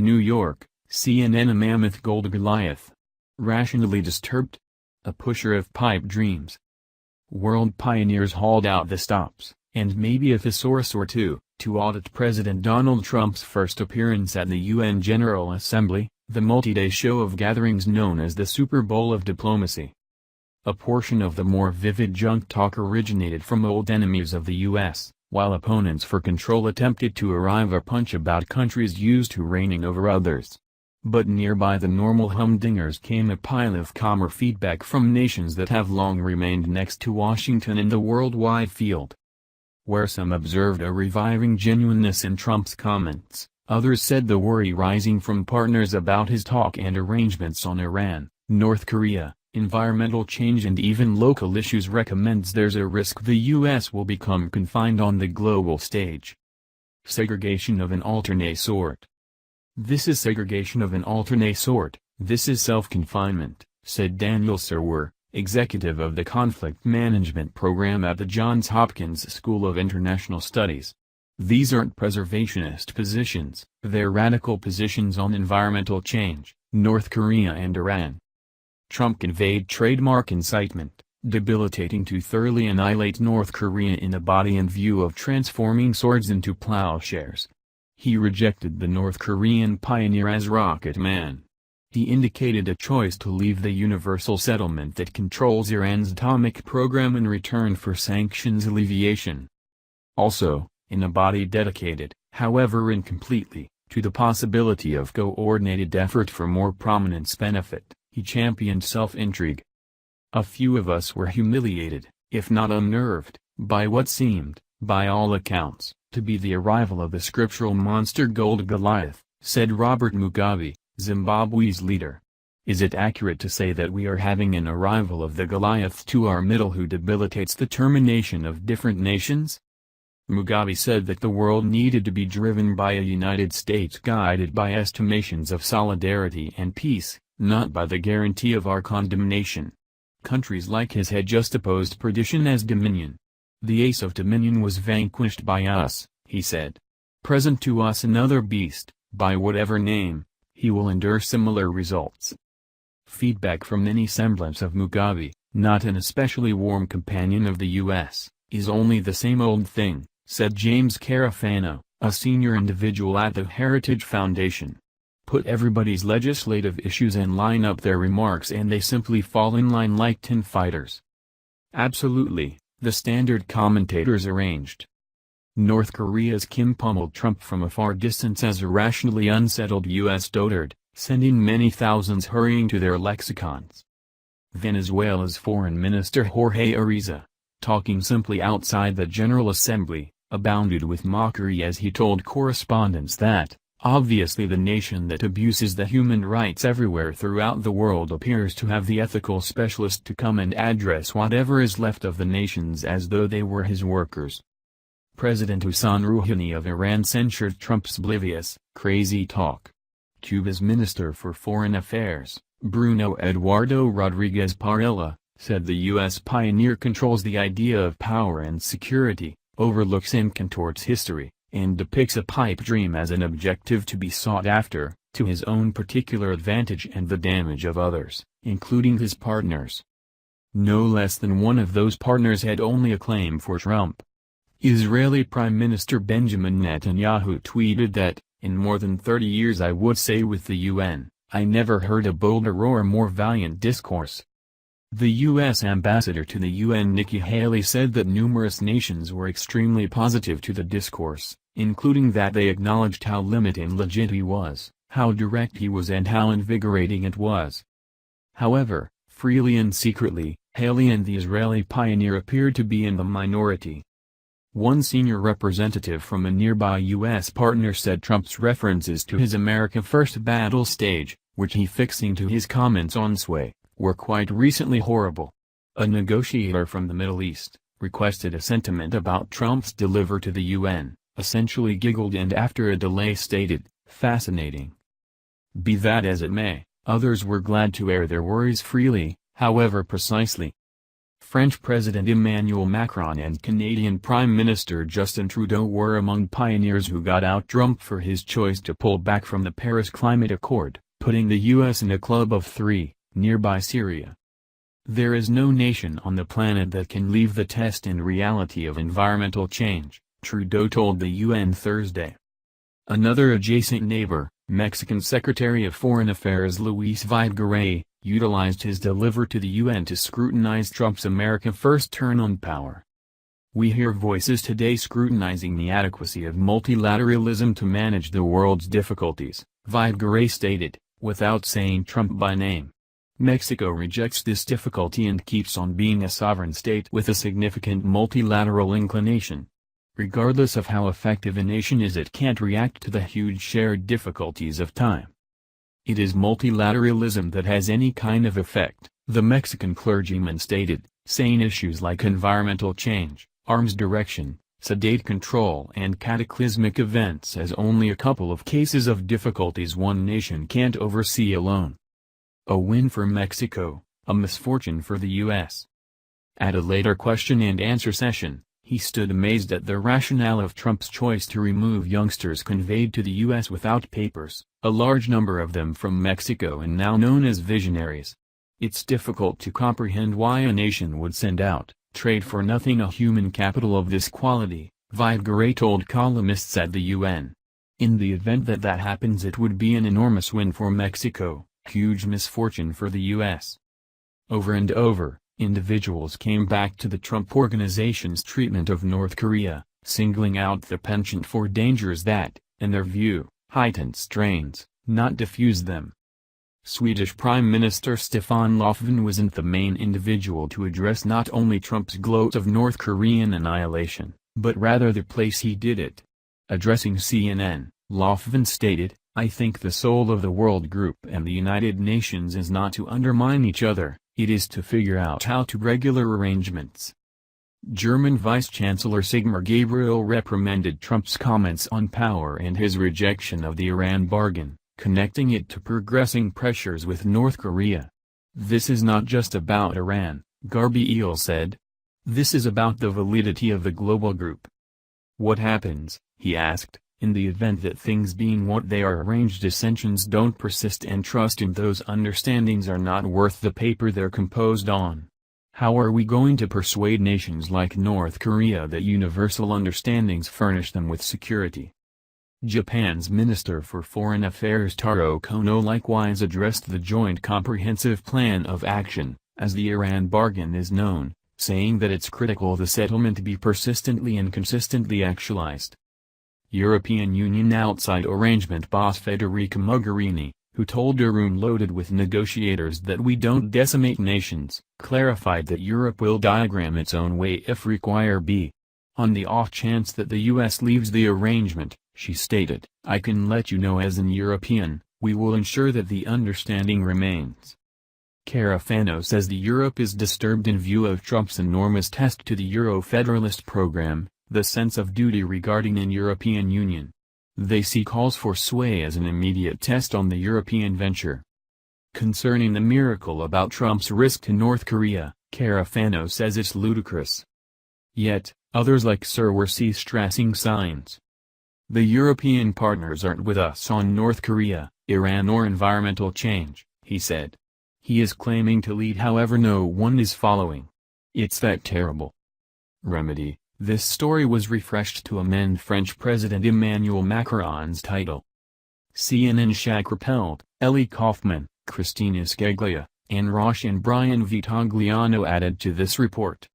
New York, CNN. A mammoth gold Goliath. Rationally disturbed? A pusher of pipe dreams. World pioneers hauled out the stops, and maybe a thesaurus or two, to audit President Donald Trump's first appearance at the UN General Assembly, the multi-day show of gatherings known as the Super Bowl of diplomacy. A portion of the more vivid junk talk originated from old enemies of the U.S., while opponents for control attempted to arrive a punch about countries used to reigning over others. But nearby the normal humdingers came a pile of calmer feedback from nations that have long remained next to Washington in the worldwide field. Where some observed a reviving genuineness in Trump's comments, others said the worry rising from partners about his talk and arrangements on Iran, North Korea, environmental change and even local issues recommends there's a risk the U.S. will become confined on the global stage. Segregation of an alternate sort. This is segregation of an alternate sort, this is self-confinement, said Daniel Serwer, executive of the Conflict Management Program at the Johns Hopkins School of International Studies. These aren't preservationist positions, they're radical positions on environmental change, North Korea and Iran. Trump conveyed trademark incitement, debilitating to thoroughly annihilate North Korea in the body in view of transforming swords into plowshares. He rejected the North Korean pioneer as Rocket Man. He indicated a choice to leave the universal settlement that controls Iran's atomic program in return for sanctions alleviation. Also, in a body dedicated, however incompletely, to the possibility of coordinated effort for more prominence benefit, he championed self-intrigue. A few of us were humiliated, if not unnerved, by what seemed, by all accounts, to be the arrival of the scriptural monster gold Goliath, said Robert Mugabe, Zimbabwe's leader. Is it accurate to say that we are having an arrival of the Goliath to our middle who debilitates the termination of different nations? Mugabe said that the world needed to be driven by a United States guided by estimations of solidarity and peace, not by the guarantee of our condemnation. Countries like his had just opposed perdition as dominion. The ace of dominion was vanquished by us, he said. Present to us another beast, by whatever name, he will endure similar results. Feedback from any semblance of Mugabe, not an especially warm companion of the U.S., is only the same old thing, said James Carafano, a senior individual at the Heritage Foundation. Put everybody's legislative issues and line up their remarks and they simply fall in line like tin fighters. Absolutely, the standard commentators arranged. North Korea's Kim pummeled Trump from a far distance as a rationally unsettled U.S. dotard, sending many thousands hurrying to their lexicons. Venezuela's Foreign Minister Jorge Arreza, talking simply outside the General Assembly, abounded with mockery as he told correspondents that, obviously the nation that abuses the human rights everywhere throughout the world appears to have the ethical specialist to come and address whatever is left of the nations as though they were his workers. President Hassan Rouhani of Iran censured Trump's oblivious, crazy talk. Cuba's Minister for Foreign Affairs, Bruno Eduardo Rodriguez Parilla, said the U.S. pioneer controls the idea of power and security, overlooks and contorts history, and depicts a pipe dream as an objective to be sought after, to his own particular advantage and the damage of others, including his partners. No less than one of those partners had only a claim for Trump. Israeli Prime Minister Benjamin Netanyahu tweeted that, in more than 30 years I would say with the UN, I never heard a bolder or more valiant discourse. The U.S. ambassador to the UN Nikki Haley said that numerous nations were extremely positive to the discourse, including that they acknowledged how limited and legit he was, how direct he was and how invigorating it was. However, freely and secretly, Haley and the Israeli pioneer appeared to be in the minority. One senior representative from a nearby U.S. partner said Trump's references to his America First battle stage, which he fixing to his comments on sway, were quite recently horrible. A negotiator from the Middle East, requested a sentiment about Trump's deliver to the UN, essentially giggled and after a delay stated, fascinating. Be that as it may, others were glad to air their worries freely, however precisely. French President Emmanuel Macron and Canadian Prime Minister Justin Trudeau were among pioneers who got out Trump for his choice to pull back from the Paris Climate Accord, putting the U.S. in a club of three, nearby Syria. There is no nation on the planet that can leave the test and reality of environmental change, Trudeau told the UN Thursday. Another adjacent neighbor, Mexican Secretary of Foreign Affairs Luis Videgaray, utilized his delivery to the UN to scrutinize Trump's America First turn on power. We hear voices today scrutinizing the adequacy of multilateralism to manage the world's difficulties, Videgaray stated, without saying Trump by name. Mexico rejects this difficulty and keeps on being a sovereign state with a significant multilateral inclination. Regardless of how effective a nation is, it can't react to the huge shared difficulties of time. It is multilateralism that has any kind of effect, the Mexican clergyman stated, saying issues like environmental change, arms direction, sedate control and cataclysmic events as only a couple of cases of difficulties one nation can't oversee alone. A win for Mexico, a misfortune for the U.S. At a later question-and-answer session, he stood amazed at the rationale of Trump's choice to remove youngsters conveyed to the U.S. without papers, a large number of them from Mexico and now known as visionaries. It's difficult to comprehend why a nation would send out, trade for nothing, a human capital of this quality, Videgaray told columnists at the UN. In the event that happens, it would be an enormous win for Mexico, huge misfortune for the U.S. Over and over, individuals came back to the Trump Organization's treatment of North Korea, singling out the penchant for dangers that, in their view, heightened strains, not diffused them. Swedish Prime Minister Stefan Löfven wasn't the main individual to address not only Trump's gloat of North Korean annihilation, but rather the place he did it. Addressing CNN, Löfven stated, "I think the soul of the World Group and the United Nations is not to undermine each other, it is to figure out how to regular arrangements." German Vice-Chancellor Sigmar Gabriel reprimanded Trump's comments on power and his rejection of the Iran bargain, connecting it to progressing pressures with North Korea. "This is not just about Iran," Gabriel said. "This is about the validity of the global group." What happens, he asked, in the event that things being what they are, arranged dissensions don't persist and trust in those understandings are not worth the paper they're composed on? How are we going to persuade nations like North Korea that universal understandings furnish them with security? Japan's Minister for Foreign Affairs Taro Kono likewise addressed the Joint Comprehensive Plan of Action, as the Iran bargain is known, saying that it's critical the settlement be persistently and consistently actualized. European Union outside arrangement boss Federica Mogherini, who told a room loaded with negotiators that we don't decimate nations, clarified that Europe will diagram its own way if require be. On the off chance that the U.S. leaves the arrangement, she stated, "I can let you know as an European, we will ensure that the understanding remains." Carafano says the Europe is disturbed in view of Trump's enormous test to the Euro-federalist program, the sense of duty regarding an European Union. They see calls for sway as an immediate test on the European venture. Concerning the miracle about Trump's risk to North Korea, Carafano says it's ludicrous. Yet, others like Sir see stressing signs. The European partners aren't with us on North Korea, Iran or environmental change, he said. He is claiming to lead, however no one is following. It's that terrible. Remedy. This story was refreshed to amend French President Emmanuel Macron's title. CNN Shaq Rappelt, Ellie Kaufman, Christina Scaglia, Anne Roche and Brian Vitagliano added to this report.